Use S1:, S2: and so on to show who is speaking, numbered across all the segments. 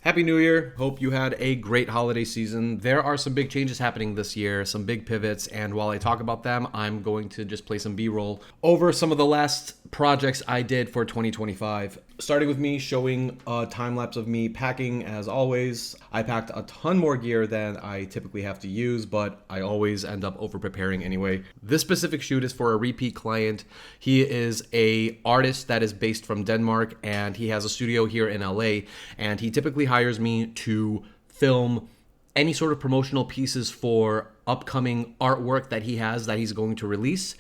S1: Happy New Year. Hope you had a great holiday season. There are some big changes happening this year, some big pivots, and while I talk about them, I'm going to just play some B-roll over some of the last projects I did for 2025. Starting with me showing a time lapse of me packing as always. I packed a ton more gear than I typically have to use, but I always end up over preparing anyway. This specific shoot is for a repeat client. He is a artist that is based from Denmark and he has a studio here in LA, and he typically hires me to film any sort of promotional pieces for upcoming artwork that he has that he's going to release.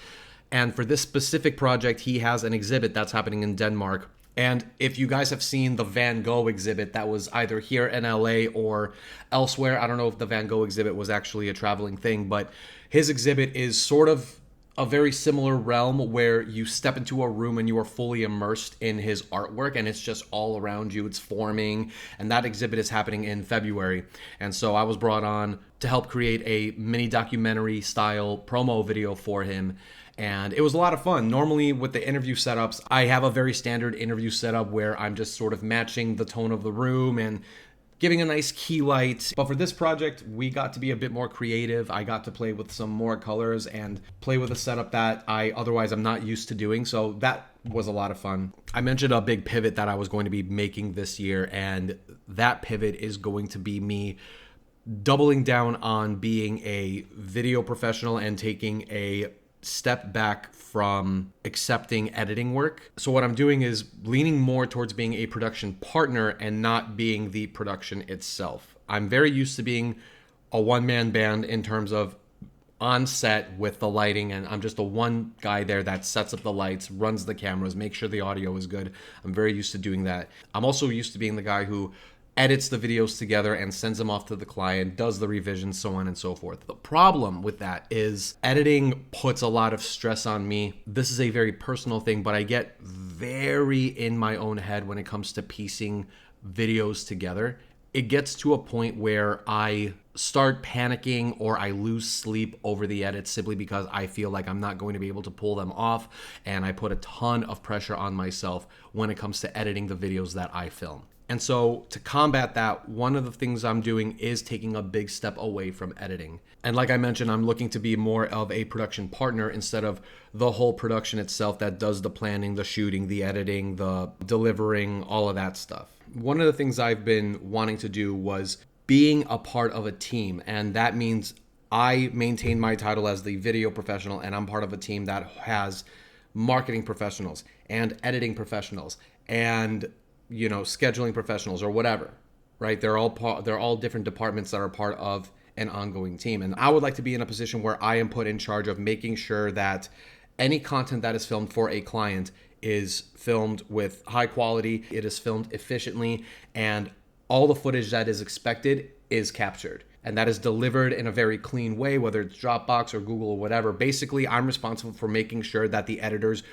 S1: And for this specific project, he has an exhibit that's happening in Denmark. And if you guys have seen the Van Gogh exhibit that was either here in LA or elsewhere, I don't know if the Van Gogh exhibit was actually a traveling thing, but his exhibit is sort of a very similar realm where you step into a room and you are fully immersed in his artwork and it's just all around you, it's forming, and that exhibit is happening in February. And so I was brought on to help create a mini documentary style promo video for him, and it was a lot of fun. Normally with the interview setups, I have a very standard interview setup where I'm just sort of matching the tone of the room and giving a nice key light. But for this project, we got to be a bit more creative. I got to play with some more colors and play with a setup that I otherwise am not used to doing. So that was a lot of fun. I mentioned a big pivot that I was going to be making this year, and that pivot is going to be me doubling down on being a video professional and taking a step back from accepting editing work. So what I'm doing is leaning more towards being a production partner and not being the production itself. I'm very used to being a one-man band in terms of on set with the lighting, and I'm just the one guy there that sets up the lights, runs the cameras, makes sure the audio is good. I'm very used to doing that. I'm also used to being the guy who edits the videos together and sends them off to the client, does the revisions, so on and so forth. The problem with that is editing puts a lot of stress on me. This is a very personal thing, but I get very in my own head when it comes to piecing videos together. It gets to a point where I start panicking or I lose sleep over the edits simply because I feel like I'm not going to be able to pull them off, and I put a ton of pressure on myself when it comes to editing the videos that I film. And so to combat that, one of the things I'm doing is taking a big step away from editing. And like I mentioned, I'm looking to be more of a production partner instead of the whole production itself that does the planning, the shooting, the editing, the delivering, all of that stuff. One of the things I've been wanting to do was being a part of a team. And that means I maintain my title as the video professional, and I'm part of a team that has marketing professionals and editing professionals and scheduling professionals or whatever, right? They're all different departments that are part of an ongoing team. And I would like to be in a position where I am put in charge of making sure that any content that is filmed for a client is filmed with high quality, it is filmed efficiently, and all the footage that is expected is captured. And that is delivered in a very clean way, whether it's Dropbox or Google or whatever. Basically, I'm responsible for making sure that the editors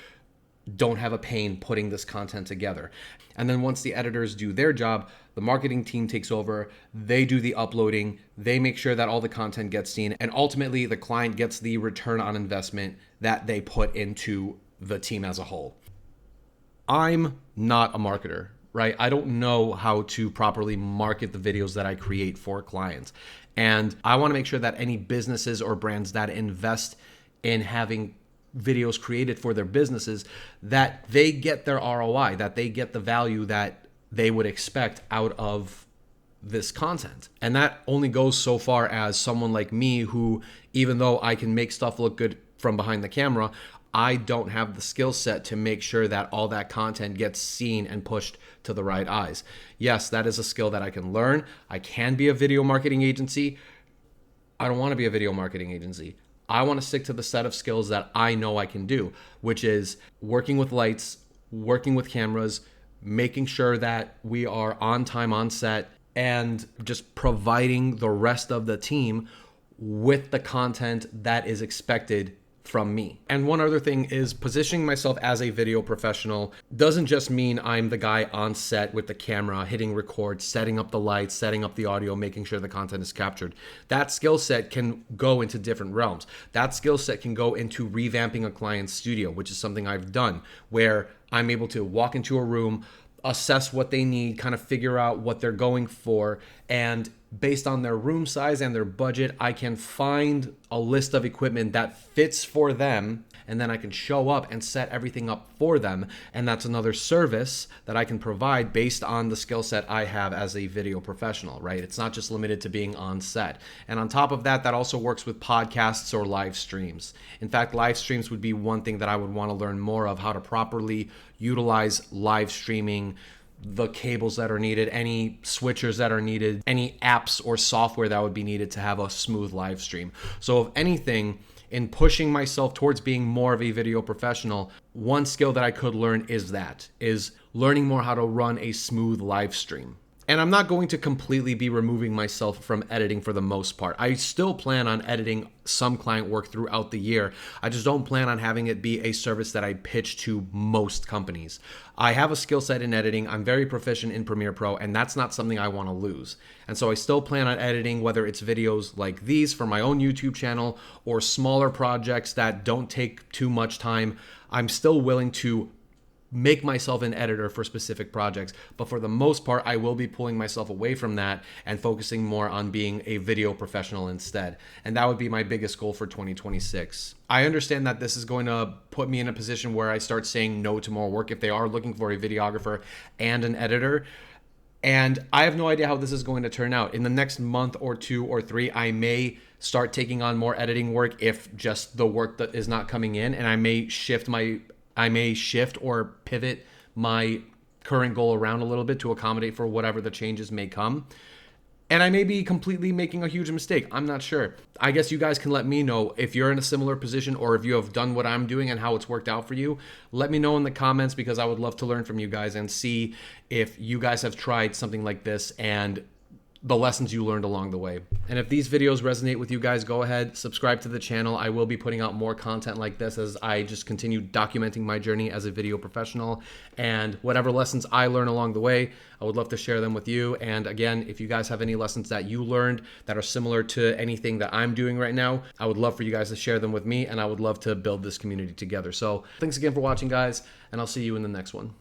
S1: don't have a pain putting this content together. And then once the editors do their job, the marketing team takes over, they do the uploading, they make sure that all the content gets seen, and ultimately the client gets the return on investment that they put into the team as a whole. I'm not a marketer, right? I don't know how to properly market the videos that I create for clients. And I want to make sure that any businesses or brands that invest in having videos created for their businesses, that they get their ROI, that they get the value that they would expect out of this content. And that only goes so far as someone like me who, even though I can make stuff look good from behind the camera, I don't have the skill set to make sure that all that content gets seen and pushed to the right eyes. Yes, that is a skill that I can learn. I can be a video marketing agency. I don't want to be a video marketing agency. I want to stick to the set of skills that I know I can do, which is working with lights, working with cameras, making sure that we are on time on set, and just providing the rest of the team with the content that is expected from me. And one other thing is positioning myself as a video professional doesn't just mean I'm the guy on set with the camera, hitting record, setting up the lights, setting up the audio, making sure the content is captured. That skill set can go into different realms. That skill set can go into revamping a client's studio, which is something I've done, where I'm able to walk into a room, assess what they need, kind of figure out what they're going for, and based on their room size and their budget, I can find a list of equipment that fits for them, and then I can show up and set everything up for them. And that's another service that I can provide based on the skill set I have as a video professional, right? It's not just limited to being on set. And on top of that, that also works with podcasts or live streams. In fact, live streams would be one thing that I would want to learn more of, how to properly utilize live streaming, the cables that are needed, any switchers that are needed, any apps or software that would be needed to have a smooth live stream. So if anything, in pushing myself towards being more of a video professional, one skill that I could learn is learning more how to run a smooth live stream. And I'm not going to completely be removing myself from editing for the most part. I still plan on editing some client work throughout the year. I just don't plan on having it be a service that I pitch to most companies. I have a skill set in editing. I'm very proficient in Premiere Pro, and that's not something I want to lose. And so I still plan on editing, whether it's videos like these for my own YouTube channel or smaller projects that don't take too much time. I'm still willing to make myself an editor for specific projects, but for the most part, I will be pulling myself away from that and focusing more on being a video professional instead. And that would be my biggest goal for 2026. I understand that this is going to put me in a position where I start saying no to more work if they are looking for a videographer and an editor. And I have no idea how this is going to turn out. In the next month or 2 or 3, I may start taking on more editing work if just the work that is not coming in, and I may shift or pivot my current goal around a little bit to accommodate for whatever the changes may come. And I may be completely making a huge mistake. I'm not sure. I guess you guys can let me know if you're in a similar position or if you have done what I'm doing and how it's worked out for you. Let me know in the comments, because I would love to learn from you guys and see if you guys have tried something like this and the lessons you learned along the way. And if these videos resonate with you guys, go ahead, subscribe to the channel. I will be putting out more content like this as I just continue documenting my journey as a video professional, and whatever lessons I learn along the way, I would love to share them with you. And again, if you guys have any lessons that you learned that are similar to anything that I'm doing right now, I would love for you guys to share them with me, and I would love to build this community together. So thanks again for watching, guys, and I'll see you in the next one.